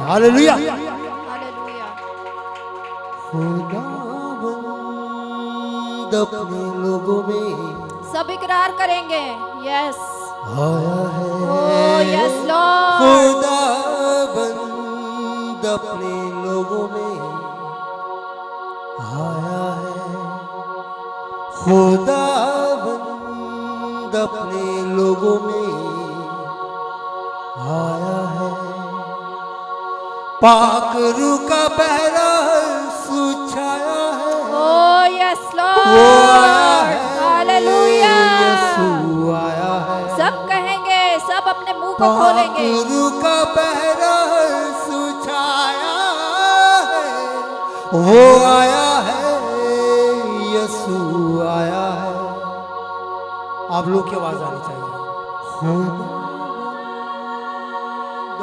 Hallelujah. Hallelujah. खुदावंद अपने लोगों में सब इकरार करेंगे। यस आया है। Oh yes Lord. खुदावंद अपने लोगों में आया है। खुदावंद अपने लोगों में आया है। पाक रूह का पहरा सुछाया है। ओह यस वो आया लॉर्ड। है। हालेलुया। यीशु आया है। सब कहेंगे, सब अपने मुंह को खोलेंगे। गुरु का पहरा सुछाया है। वो आया है। यीशु आया है। आप लोग की आवाज आनी चाहिए।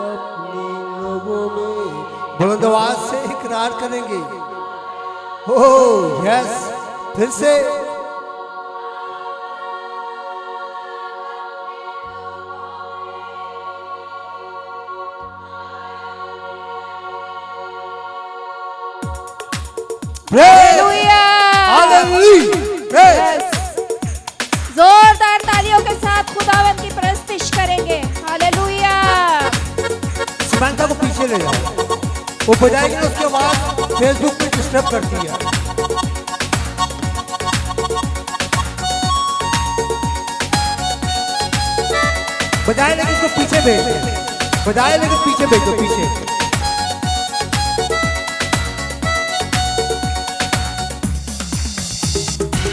अपने लोगों में बुलंद आवाज से इकरार करेंगे। हो यस, फिर से हालेलुया। हालेलुया। यस। जोरदार तालियों के साथ खुदावंद की प्रस्तुति करेंगे। हालेलुया। समानता को पीछे ले जाओ। वो बजाएगी तो उसके बाद फेसबुक पे डिस्टर्ब करती है। बजाए लेकिन उसको पीछे भेज दो। बजाए लेकिन पीछे भेज दो, पीछे।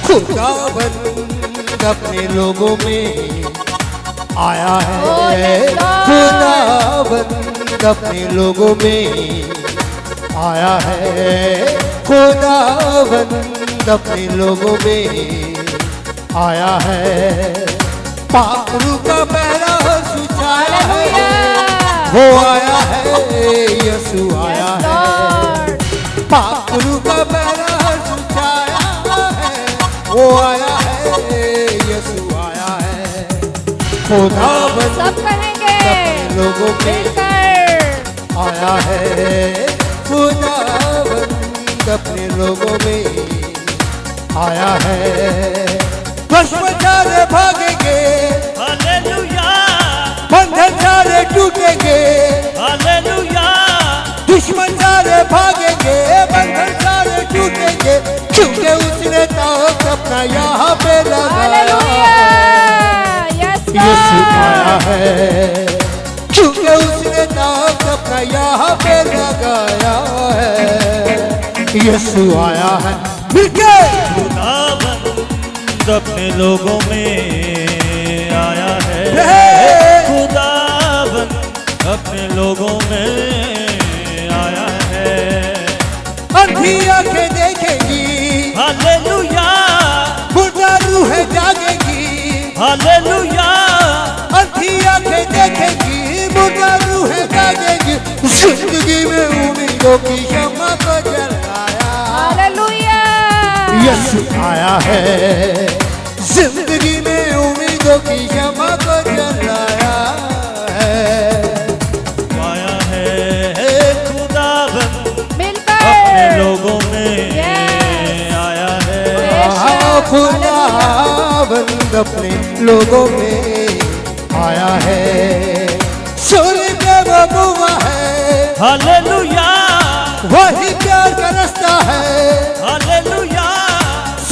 खुदावंद अपने लोगों में आया है। खुदावंद अपने लोगों में आया है। खुदावंद अपने लोगों में आया है। पाक रूह का पहरा सुछाया है। वो आया है। यीशु आया है। पाक रूह का पहरा सुछाया है। वो आया है। यीशु आया है। खुदावंद सब कहेंगे अपने लोगों में आया है। खुदावंद अपने लोगों में आया है। दुश्मन सारे भागेंगे। हालेलुया। बंधन सारे टूटेंगे। हालेलुया। दुश्मन सारे भागेंगे। बंधन सारे टूटेंगे। क्योंकि उसने ताकत अपना यहाँ पे लगाया है। यीशु आया है। क्योंकि उसने ताकत अपना यहाँ पे लगाया है। यीशु आया है। मिलके खुदावंद अपने लोगों में आया है। खुदावंद अपने लोगों में आया है। अंधी आंखें देखेंगी। हालेलुया। मुर्दा रूह जागेगी। हालेलुया। अंधी आंखें देखेंगी। मुर्दा रूह जागेगी। जिंदगी में उम्मीदों की शम्मा को जलाया। हालेलुया। यीशु आया है। जिंदगी में उम्मीदों की शम्मा को जलाया है। आया है। खुदावंद मिलकर अपने लोगों में आया है। खुदावंद अपने लोगों में आया है। सूर्य पे वो बुआ है। हालेलुया। वही प्यार का रास्ता है। हालेलुया।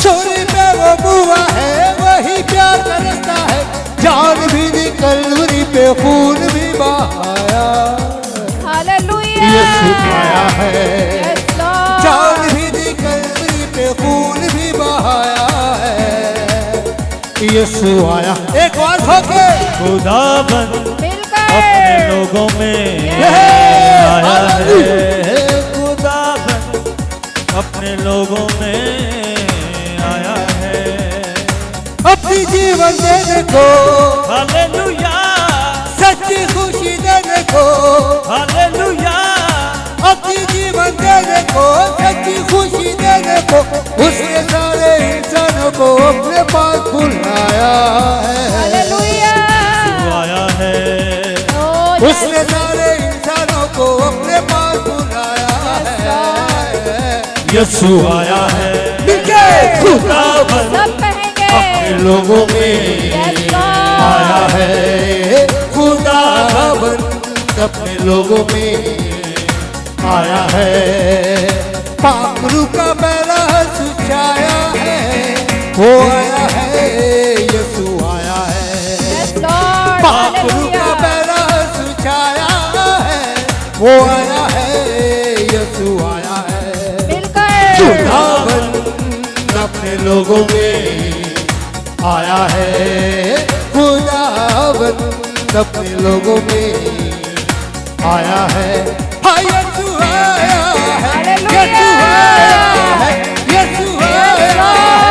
सूर्य पे वो बुआ है। वही प्यार का रास्ता है। जान भी दी कलवरी पे खून भी बहाया। हालेलुया। यीशु आया है। Yes Lord. जान भी दी कलवरी पे खून भी बहाया है। यीशु आया। एक बार होके खुदावंद मिलकर अपने लोगों में आया है। खुदावंद अपने लोगों में आया है। अपनी जीवन देने को। हालेलुया। सच्ची खुशी देने को। हालेलुया। अपनी जीवन देने को। सच्ची खुशी देने को। उसने सारे इंसानों को अपने पास बुलाया है। हालेलुया। आया है। ओह उसने सारे इंसानों को अपने पास यीशु आया है मिलके खुदावन सब कहेंगे अपने लोगों में Yes, Lord. आया है खुदावन अपने लोगों में आया है पाखरू का बेला सुचाया है वो आया है यीशु आया है Yes, Lord. पाखरू का Hallelujah. बेला सुचाया है वो आया है यीशु आया है मिलकर खुदावन अपने लोगों में आया है खुदावन अपने लोगों में आया है हाँ यीशु आया है यीशु आया है यीशु आया है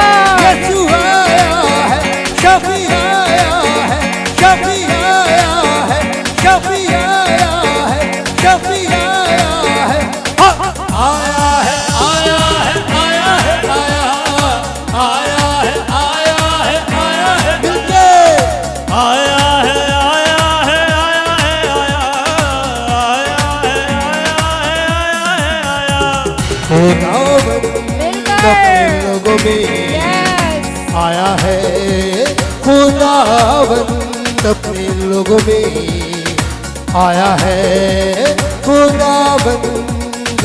यीशु आया है शफी आया है शफी आया है शफी आया है शफी आया है आया है आया है आया है आया है आया है आया है मिलके आया है आया है आया है आया खुदावन अपने लोगों में Yes. आया है खुदावन अपने लोगों में आया है खुदावन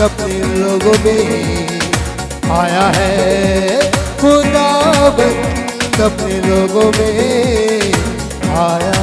अपने लोगों में आया है खुदावन अपने लोगों में आया